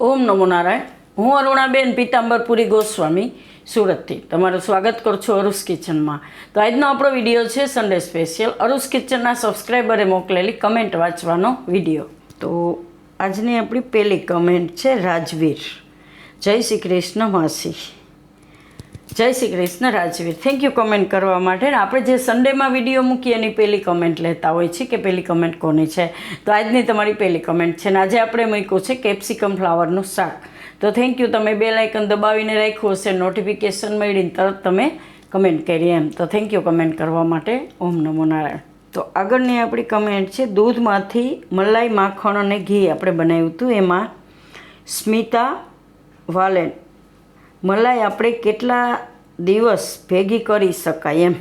ઓમ નમો નારાયણ. હું અરુણાબેન પીતાંબરપુરી ગોસ્વામી સુરતથી તમારું સ્વાગત કરું છું અરુસ કિચનમાં. તો આજનો આપણો વિડીયો છે સન્ડે સ્પેશિયલ અરુસ કિચનના સબસ્ક્રાઈબરે મોકલેલી કમેન્ટ વાંચવાનો વિડીયો. તો આજની આપણી પહેલી કમેન્ટ છે રાજવીર. જય શ્રી કૃષ્ણ માસી. જય Shri Krishna Rajveer. Thank you comment કરવા માટે. આપણે જે સન્ડેમાં વિડીયો મૂકીએ એની પહેલી કમેન્ટ લેતા હોય છે કે પહેલી કમેન્ટ કોની છે. તો આજની તમારી પહેલી કમેન્ટ છે ને આજે આપણે મૂક્યું છે કેપ્સિકમ ફ્લાવરનું શાક. તો થેન્ક યુ, તમે બેલ આઇકન દબાવીને રાખ્યું હશે, નોટિફિકેશન મળીને તરત તમે કમેન્ટ કરી એમ. તો થેન્ક યુ કમેન્ટ કરવા માટે. ઓમ નમો નારાયણ. તો આગળની આપણી કમેન્ટ છે દૂધમાંથી મલાઈ, માખણ અને ઘી આપણે બનાવ્યું હતું. એમાં સ્મિતા વાલેન, મલાઈ આપણે કેટલા દિવસ ભેગી કરી શકાય એમ.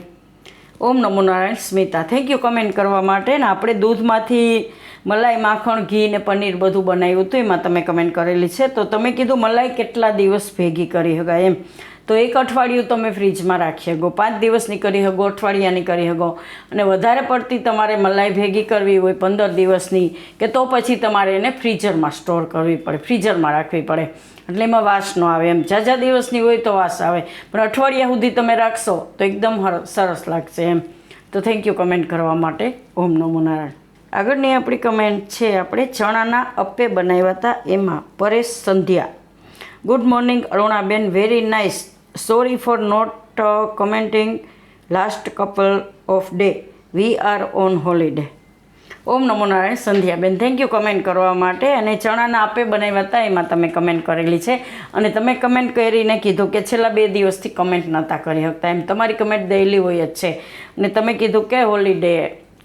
ઓમ નમો Narayan Smita. Thank you comment કરવા માટે. ને આપણે દૂધમાંથી મલાઈ, માખણ, ઘી ને પનીર બધું બનાવ્યું હતું, એમાં તમે કમેન્ટ કરેલી છે. તો તમે કીધું મલાઈ કેટલા દિવસ ભેગી કરી શકાય એમ. તો એક અઠવાડિયું તમે ફ્રીજમાં રાખી શકો, 5 દિવસની કરી શકો, અઠવાડિયાની કરી શકો. અને વધારે પડતી તમારે મલાઈ ભેગી કરવી હોય 15 દિવસની કે તો પછી તમારે એને ફ્રીઝરમાં સ્ટોર કરવી પડે, ફ્રીઝરમાં રાખવી પડે. એટલે એમાં વાસ ન આવે એમ. ઝાઝા દિવસની હોય તો વાસ આવે, પણ અઠવાડિયા સુધી તમે રાખશો તો એકદમ સરસ લાગશે એમ. તો થેન્ક યુ કમેન્ટ કરવા માટે. ઓમ નમો નારાયણ. આગળની આપણી કમેન્ટ છે આપણે ચણાના અપ્પે બનાવ્યા હતા. એમાં પરેશ સંધ્યા. ગુડ મોર્નિંગ અરુણાબેન, very nice. Sorry for not commenting last couple of day, we are on holiday. ઓમ નમો નારાયણ સંધ્યાબેન. થેન્ક યુ કમેન્ટ કરવા માટે. અને ચણાના આપે બનાવ્યા હતા એમાં તમે કમેન્ટ કરેલી છે. અને તમે કમેન્ટ કરીને કીધું કે છેલ્લા 2 દિવસથી કમેન્ટ નહોતા કરી શકતા એમ. તમારી કમેન્ટ ડેઈલી હોય જ છે. અને તમે કીધું કે હોલિડે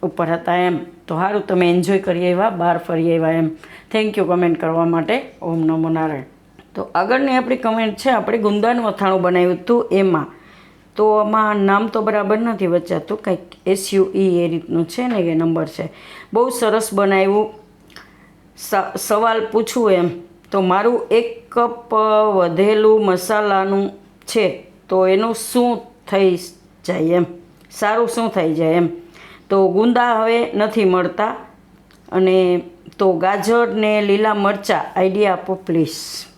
ઉપર હતા એમ. તો સારું, તમે એન્જોય કરી આવ્યા, બહાર ફરી આવ્યા એમ. થેન્ક યુ કમેન્ટ કરવા માટે. ઓમ નમો નારાયણ. તો આગળની આપણી કમેન્ટ છે આપણે ગુંદાનું અથાણું બનાવ્યું હતું એમાં. તો આમાં નામ તો બરાબર નથી વચાતું, કંઈક SUE એ રીતનું છે ને એ નંબર છે. બહુ સરસ બનાવ્યું. સવાલ પૂછવું એમ તો મારું 1 કપ વધેલું મસાલાનું છે તો એનું શું થઈ જાય એમ, સારું શું થઈ જાય એમ. તો ગુંદા હવે નથી મળતા, અને તો ગાજર ને લીલા મરચાં આઈડિયા આપો પ્લીઝ.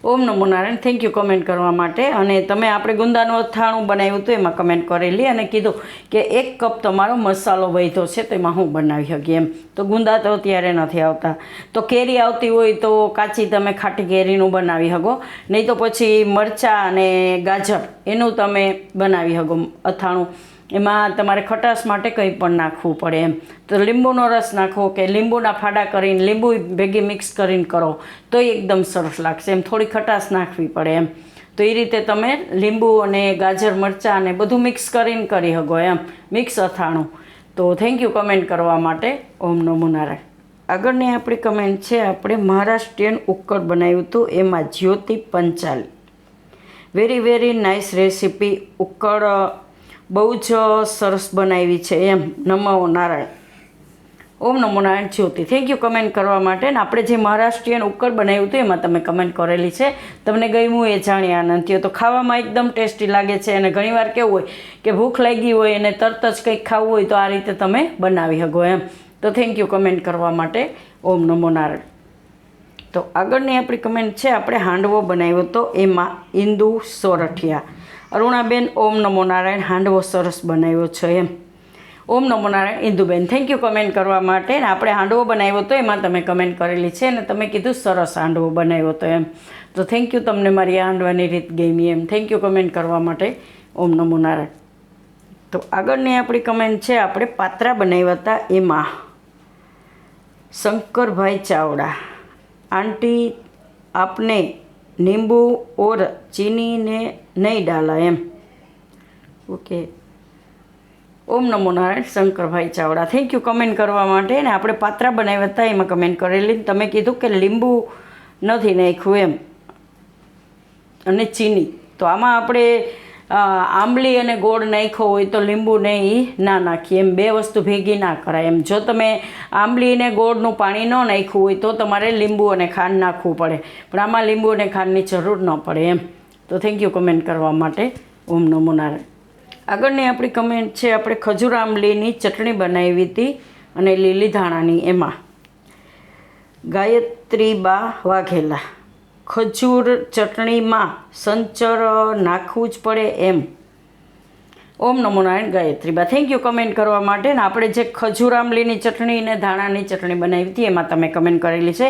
ઓમ નમો નારાયણ. થેન્ક યુ કમેન્ટ કરવા માટે. અને તમે આપણે ગુંદાનું અથાણું બનાવ્યું હતું એમાં કમેન્ટ કરેલી અને કીધું કે 1 કપ તમારો મસાલો વધ્યો છે તો એમાં હું બનાવી શકીએ એમ. તો ગુંદા તો અત્યારે નથી આવતા. તો કેરી આવતી હોય તો કાચી તમે ખાટી કેરીનું બનાવી શકો, નહીં તો પછી મરચાં અને ગાજર એનું તમે બનાવી શકો અથાણું. એમાં તમારે ખટાશ માટે કંઈ પણ નાખવું પડે એમ. તો લીંબુનો રસ નાખો કે લીંબુના ફાડા કરીને લીંબુ ભેગી મિક્સ કરીને કરો તો એકદમ સરસ લાગશે એમ. થોડી ખટાશ નાખવી પડે એમ. તો એ રીતે તમે લીંબુ અને ગાજર, મરચાં અને બધું મિક્સ કરીને કરી શકો એમ, મિક્સ અથાણું. તો થેન્ક યુ કમેન્ટ કરવા માટે. ઓમ નમો નારાયણ. આગળની આપણી કમેન્ટ છે આપણે મહારાષ્ટ્રીયન ઉક્કડ બનાવ્યું હતું એમાં Jyoti Panchali. Very very nice recipe. ઉક્કડ બહુ જ સરસ બનાવી છે એમ. નમો નારાયણ. ઓમ નમો Narayan Jyoti. Thank you comment કરવા માટે. ને આપણે જે મહારાષ્ટ્રીયન ઉક્કડ બનાવ્યું હતું એમાં તમે કમેન્ટ કરેલી છે. તમને ગમ્યું એ જાણી આનંદ થયો. તો ખાવામાં એકદમ ટેસ્ટી લાગે છે. અને ઘણીવાર કેવું હોય કે ભૂખ લાગી હોય અને તરત જ કંઈક ખાવું હોય તો આ રીતે તમે બનાવી શકો એમ. તો થેન્ક યુ કમેન્ટ કરવા માટે. ઓમ નમો નારાયણ. તો આગળની આપણી કમેન્ટ છે આપણે હાંડવો બનાવ્યો હતો એમાં ઇન્દુ સોરઠિયા. અરુણાબેન ઓમ નમો નારાયણ, હાંડવો સરસ બનાવ્યો છે એમ. ઓમ નમો નારાયણ ઇન્દુબેન. થેન્ક યુ કમેન્ટ કરવા માટે. ને આપણે હાંડવો બનાવ્યો હતો એમાં તમે કમેન્ટ કરેલી છે અને તમે કીધું સરસ હાંડવો બનાવ્યો હતો એમ. તો થેન્ક યુ, તમને મારી હાંડવાની રીત ગમી એમ. થેન્ક યુ કમેન્ટ કરવા માટે. ઓમ નમો નારાયણ. તો આગળની આપણી કમેન્ટ છે આપણે પાત્રા બનાવ્યા હતા એમાં શંકરભાઈ ચાવડા. આંટી આપને नींबू और चीनी ने नहीं डाला M. Okay. Om NaMo Narayan Shankarbhai Chavda. Thank you comment करवा माटे. ने आपणे पात्रा बनाव्या हता एमां कमेंट करेली. तमे कीधुं के લીંબુ નથી નાખ્યું એમ અને ચીની. તો આમાં આપણે આંબલી અને ગોળ નાખ્યો હોય તો લીંબુ ને એ ના નાખીએ એમ. 2 વસ્તુ ભેગી ના કરાય એમ. જો તમે આંબલી અને ગોળનું પાણી ન નાખ્યું હોય તો તમારે લીંબુ અને ખાંડ નાખવું પડે, પણ આમાં લીંબુ અને ખાંડની જરૂર ન પડે એમ. તો થેન્ક યુ કમેન્ટ કરવા માટે. ઓમ નમો નારાયણ. આગળની આપણી કમેન્ટ છે આપણે ખજૂર આંબલીની ચટણી બનાવી હતી અને લીલી ધાણાની. એમાં ગાયત્રીબા વાઘેલા. ખજૂર ચટણીમાં સંચર નાખવું જ પડે એમ. ઓમ નમો નારાયણ ગાયત્રીબા, થેન્ક યુ કમેન્ટ કરવા માટે. ને આપણે જે ખજૂર આંબલીની ચટણી ને ધાણાની ચટણી બનાવી હતી એમાં તમે કમેન્ટ કરેલી છે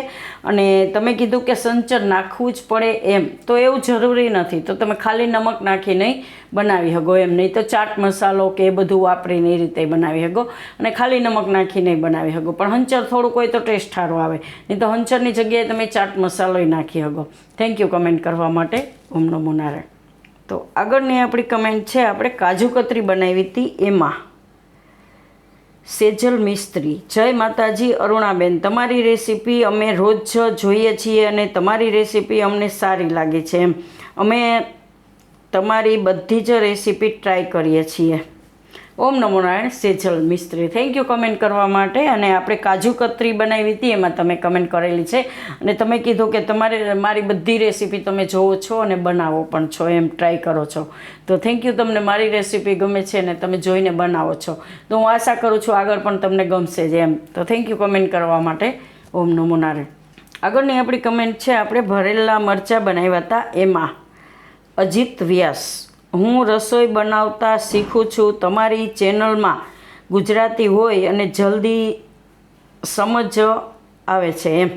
અને તમે કીધું કે સંચર નાખવું જ પડે એમ. તો એવું જરૂરી નથી, તો તમે ખાલી નમક નાખી નહીં બનાવી શકો એમ, નહીં તો ચાટ મસાલો કે એ બધું વાપરીને એ રીતે બનાવી શકો અને ખાલી નમક નાખી નહીં બનાવી શકો. પણ હંચર થોડુંક હોય તો ટેસ્ટ સારો આવે, નહીં તો હંચરની જગ્યાએ તમે ચાટ મસાલો નાખી શકો. થેન્ક યુ કમેન્ટ કરવા માટે. ઓમ નમો નારાયણ. તો આગળની આપણી કમેન્ટ છે, આપણે કાજુ કતરી બનાવી હતી એમાં સેજલ મિસ્ત્રી. જય માતાજી અરુણાબેન, તમારી રેસીપી અમે રોજ જોઈએ છીએ અને તમારી રેસીપી અમને સારી લાગે છે એમ. અમે તમારી બધી જ રેસીપી ટ્રાય કરીએ છીએ. ઓમ નમો નારાયણ સેજલ મિસ્ત્રી, થેન્ક યુ કમેન્ટ કરવા માટે. અને આપણે કાજુ કતરી બનાવી હતી એમાં તમે કમેન્ટ કરેલી છે અને તમે કીધું કે તમારે મારી બધી રેસીપી તમે જોવો છો અને બનાવો પણ છો એમ, ટ્રાય કરો છો. તો થેન્ક યુ, તમને મારી રેસીપી ગમે છે ને તમે જોઈને બનાવો છો, તો હું આશા કરું છું આગળ પણ તમને ગમશે જ એમ. તો થેન્ક યુ કમેન્ટ કરવા માટે. ઓમ નમો નારાયણ. આગળની આપણી કમેન્ટ છે, આપણે ભરેલા મરચાં બનાવ્યા હતા એમાં અજીત વ્યાસ, હું રસોઈ બનાવતા શીખું છું, તમારી ચેનલમાં ગુજરાતી હોય અને જલ્દી સમજ આવે છે એમ.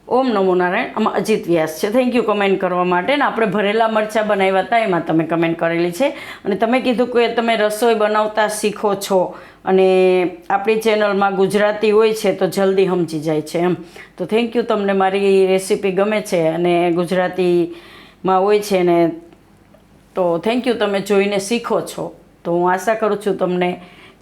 ઓમ નમો નારાયણ. આમાં અજીત વ્યાસ છે, થેન્ક યુ કમેન્ટ કરવા માટે. ને આપણે ભરેલા મરચાં બનાવ્યા હતા એમાં તમે કમેન્ટ કરેલી છે અને તમે કીધું કે તમે રસોઈ બનાવતા શીખો છો અને આપણી ચેનલમાં ગુજરાતી હોય છે તો જલ્દી સમજી જાય છે એમ. તો થેન્ક યુ, તમને મારી રેસીપી ગમે છે અને ગુજરાતીમાં હોય છે ને, તો થેન્ક યુ, તમે જોઈને શીખો છો. તો હું આશા કરું છું તમને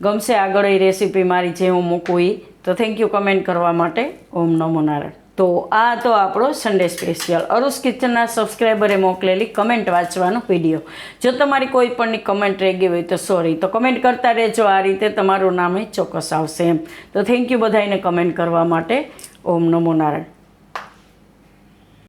ગમશે આગળ એ રેસીપી મારી જે હું મૂકું એ. તો થેન્ક યુ કમેન્ટ કરવા માટે. ઓમ નમો નારાયણ. તો આ તો આપણો સન્ડે સ્પેશિયલ અરુસ કિચનના સબસ્ક્રાઈબરે મોકલેલી કમેન્ટ વાંચવાનો વિડીયો. જો તમારી કોઈ પણની કમેન્ટ રહી ગઈ હોય તો સોરી, તો કમેન્ટ કરતા રહેજો, આ રીતે તમારું નામ ચોક્કસ આવશે એમ. તો થેન્ક યુ બધાને કમેન્ટ કરવા માટે. ઓમ નમો નારાયણ.